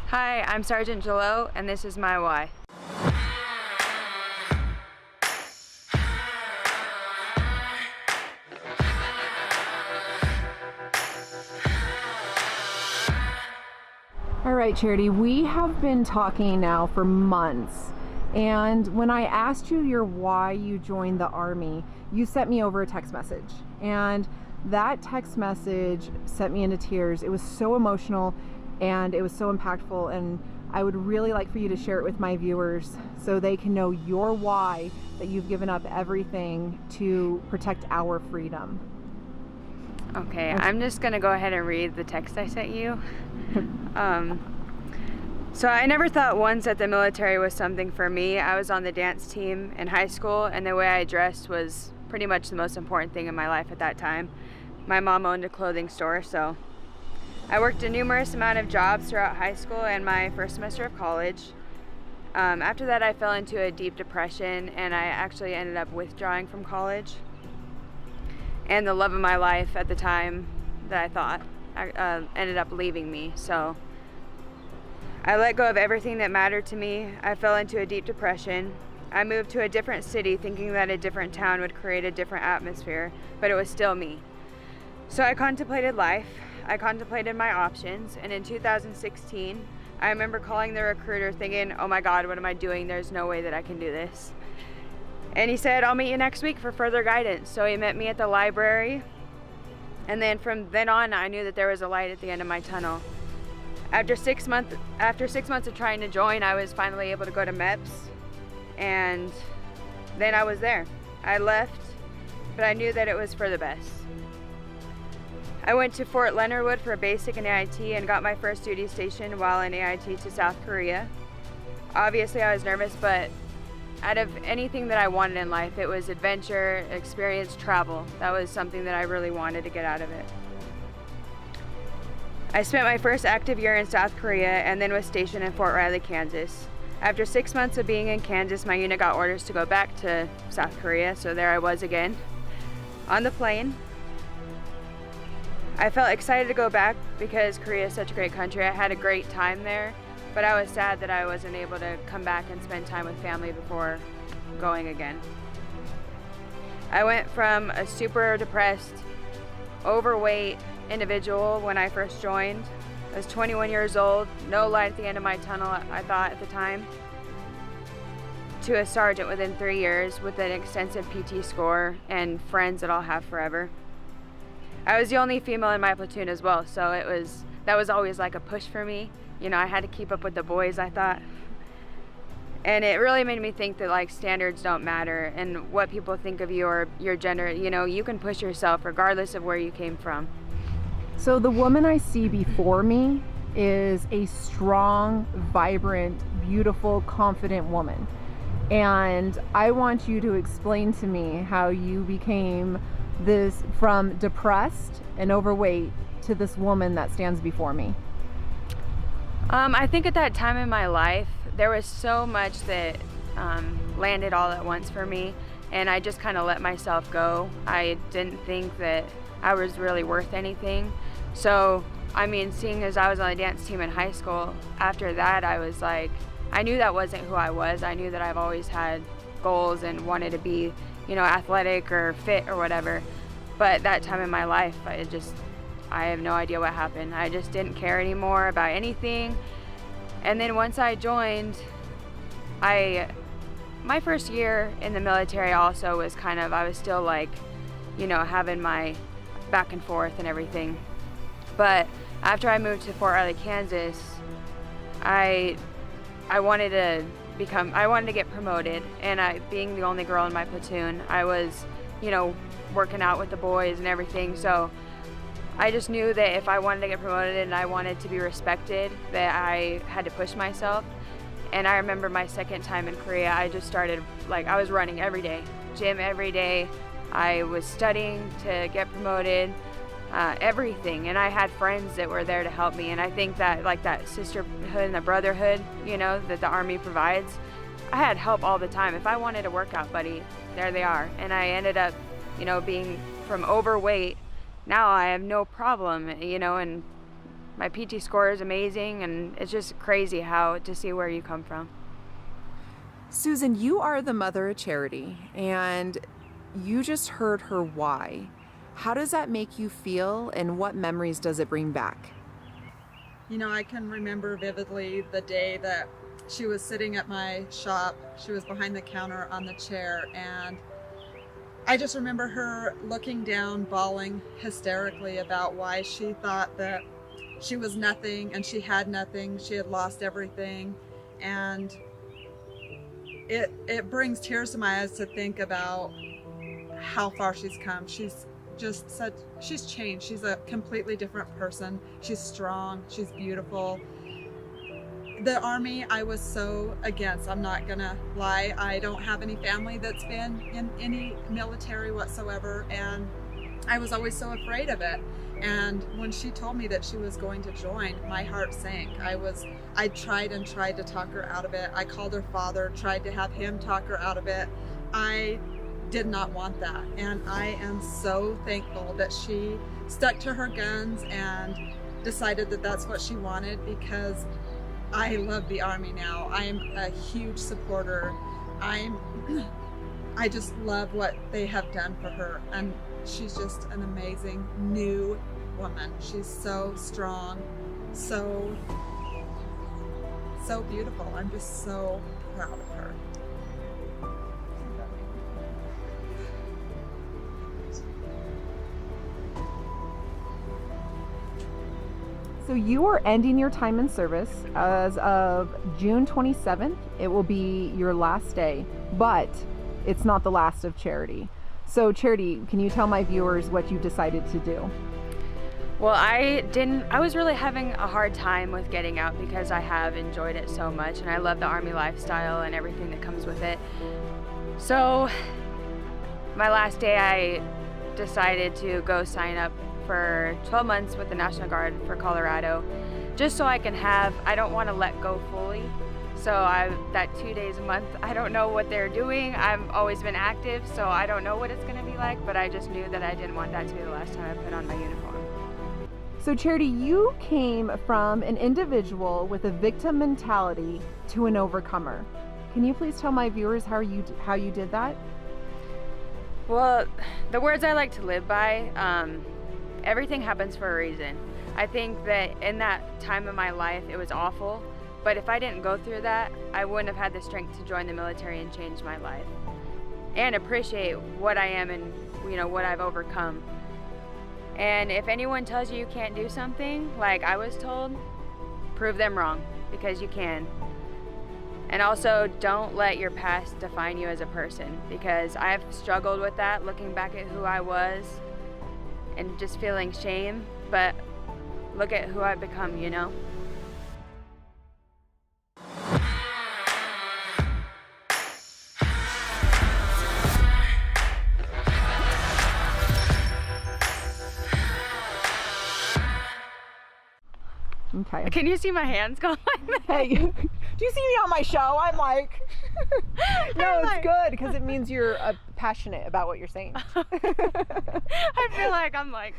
Hi, I'm Sergeant Jalot, and this is my why. All right, Charity, we have been talking now for months. And when I asked you your why you joined the Army, you sent me over a text message. And that text message sent me into tears. It was so emotional and it was so impactful. And I would really like for you to share it with my viewers so they can know your why, that you've given up everything to protect our freedom. Okay, I'm just gonna go ahead and read the text I sent you. So I never thought once that the military was something for me. I was on the dance team in high school, and the way I dressed was pretty much the most important thing in my life at that time. My mom owned a clothing store, so I worked a numerous amount of jobs throughout high school and my first semester of college. After that, I fell into a deep depression, and I actually ended up withdrawing from college. And the love of my life at the time that I thought ended up leaving me. So I let go of everything that mattered to me. I fell into a deep depression. I moved to a different city thinking that a different town would create a different atmosphere, but it was still me. So I contemplated life. I contemplated my options, and in 2016, I remember calling the recruiter thinking, oh my God, what am I doing? There's no way that I can do this. And he said, I'll meet you next week for further guidance. So he met me at the library. And then from then on, I knew that there was a light at the end of my tunnel. After 6 months of trying to join, I was finally able to go to MEPS. And then I was there. I left, but I knew that it was for the best. I went to Fort Leonard Wood for a basic in AIT and got my first duty station while in AIT to South Korea. Obviously, I was nervous, but out of anything that I wanted in life, it was adventure, experience, travel. That was something that I really wanted to get out of it. I spent my first active year in South Korea and then was stationed in Fort Riley, Kansas. After 6 months of being in Kansas, my unit got orders to go back to South Korea, so there I was again. On the plane, I felt excited to go back because Korea is such a great country. I had a great time there, but I was sad that I wasn't able to come back and spend time with family before going again. I went from a super depressed, overweight individual when I first joined. I was 21 years old, no light at the end of my tunnel, I thought at the time, to a sergeant within 3 years with an extensive PT score and friends that I'll have forever. I was the only female in my platoon as well, so that was always like a push for me. You know, I had to keep up with the boys, I thought. And it really made me think that like standards don't matter and what people think of you or your gender. You know, you can push yourself regardless of where you came from. So the woman I see before me is a strong, vibrant, beautiful, confident woman. And I want you to explain to me how you became this, from depressed and overweight to this woman that stands before me. I think at that time in my life, there was so much that landed all at once for me, and I just kind of let myself go. I didn't think that I was really worth anything. So, I mean, seeing as I was on the dance team in high school, after that I was like, I knew that wasn't who I was. I knew that I've always had goals and wanted to be, you know, athletic or fit or whatever. But that time in my life, I have no idea what happened. I just didn't care anymore about anything. And then once I joined, my first year in the military also was kind of, I was still like, you know, having my back and forth and everything. But after I moved to Fort Riley, Kansas, I wanted to get promoted, and being the only girl in my platoon, I was, you know, working out with the boys and everything. So I just knew that if I wanted to get promoted and I wanted to be respected, that I had to push myself. And I remember my second time in Korea, I just started, like, I was running every day, gym every day. I was studying to get promoted, everything. And I had friends that were there to help me. And I think that, like, that sisterhood and the brotherhood, you know, that the Army provides, I had help all the time. If I wanted a workout buddy, there they are. And I ended up, you know, being from overweight. Now I have no problem, you know, and my PT score is amazing, and it's just crazy how to see where you come from. Susan, you are the mother of Charity, and you just heard her why. How does that make you feel, and what memories does it bring back? You know, I can remember vividly the day that she was sitting at my shop. She was behind the counter on the chair, and I just remember her looking down, bawling hysterically about why she thought that she was nothing and she had nothing. She had lost everything, and it brings tears to my eyes to think about how far she's come. She's changed. She's a completely different person. She's strong. She's beautiful. The Army, I was so against. I'm not gonna lie. I don't have any family that's been in any military whatsoever, and I was always so afraid of it. And when she told me that she was going to join, my heart sank. I tried and tried to talk her out of it. I called her father, tried to have him talk her out of it. I did not want that, and I am so thankful that she stuck to her guns and decided that that's what she wanted, because I love the Army now. I'm a huge supporter. I just love what they have done for her, and she's just an amazing new woman. She's so strong, so beautiful. I'm just so proud of her. So you are ending your time in service as of June 27th. It will be your last day, but it's not the last of Charity. So Charity, can you tell my viewers what you decided to do? Well, I was really having a hard time with getting out because I have enjoyed it so much, and I love the Army lifestyle and everything that comes with it. So my last day, I decided to go sign up for 12 months with the National Guard for Colorado, just so I don't want to let go fully. So that 2 days a month, I don't know what they're doing. I've always been active, so I don't know what it's going to be like, but I just knew that I didn't want that to be the last time I put on my uniform. So Charity, you came from an individual with a victim mentality to an overcomer. Can you please tell my viewers how you did that? Well, the words I like to live by, everything happens for a reason. I think that in that time of my life, it was awful, but if I didn't go through that, I wouldn't have had the strength to join the military and change my life and appreciate what I am and what I've overcome. And if anyone tells you you can't do something, like I was told, prove them wrong, because you can. And also, don't let your past define you as a person, because I've struggled with that, looking back at who I was and just feeling shame, but look at who I've become, Okay. Can you see my hands going like that? Hey, do you see me on my show? I'm like, no, it's good because it means you're passionate about what you're saying. I feel like I'm like